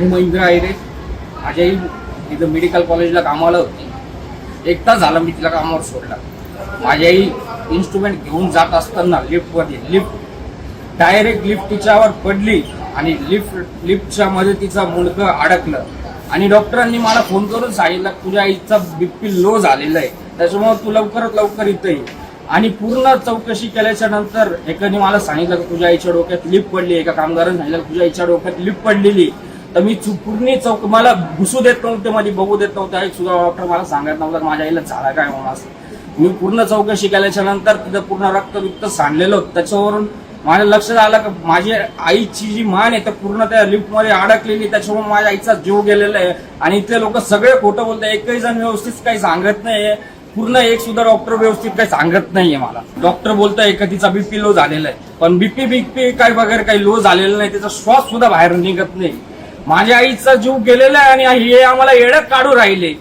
मी महेंद्र आहिरे. माझी आई इथं मेडिकल कॉलेजला कामाला होती. 1 तास झाला मी तिला कामावर सोडला. माझी आई इन्स्ट्रुमेंट घेऊन जात असताना लिफ्ट डायरेक्ट लिफ्ट तिच्यावर पडली आणि लिफ्टच्या मध्ये तिचा मुलगा अडकलं आणि डॉक्टरांनी मला फोन करून सांगितलं तुझ्या आईचा बीपी लो झालेला आहे, त्याच्यामुळे तू लवकरात लवकर इथं ये. आणि पूर्ण चौकशी केल्याच्या नंतर एकाने मला सांगितलं की तुझ्या आईच्या डोक्यात लिफ्ट पडली. एका कामगाराने सांगितलं तुझ्या आईच्या डोक्यात लिफ्ट पडलेली. तर मी पूर्ण मला घुसू देत नव्हते, मध्ये बघू देत नव्हते. आई सुद्धा डॉक्टर मला सांगत नव्हतं माझ्या आईला झाला काय म्हणून. असं मी पूर्ण चौकशी केल्याच्या नंतर तिथं पूर्ण रक्त सांडलेलं होतं. त्याच्यावरून माझ्या लक्षात आलं की माझी आईची जी मान आहे तर पूर्ण त्या लिफ्ट मध्ये अडकलेली, त्याच्यामुळे माझ्या आईचा जीव गेलेला आहे. आणि इथले लोक सगळे खोटं बोलतात. एकही जण व्यवस्थित काही सांगत नाहीये. पूर्ण एक सुद्धा डॉक्टर व्यवस्थित काही सांगत नाहीये मला. डॉक्टर बोलतोय का तिचा बीपी लो झालेला आहे, पण बीपी काय वगैरे काही लो झालेलं नाही. त्याचा श्वास सुद्धा बाहेर निघत नाही. माझ्या आईचा जीव गेलेला आहे आणि हे आम्हाला येड्यात काढू राहिले.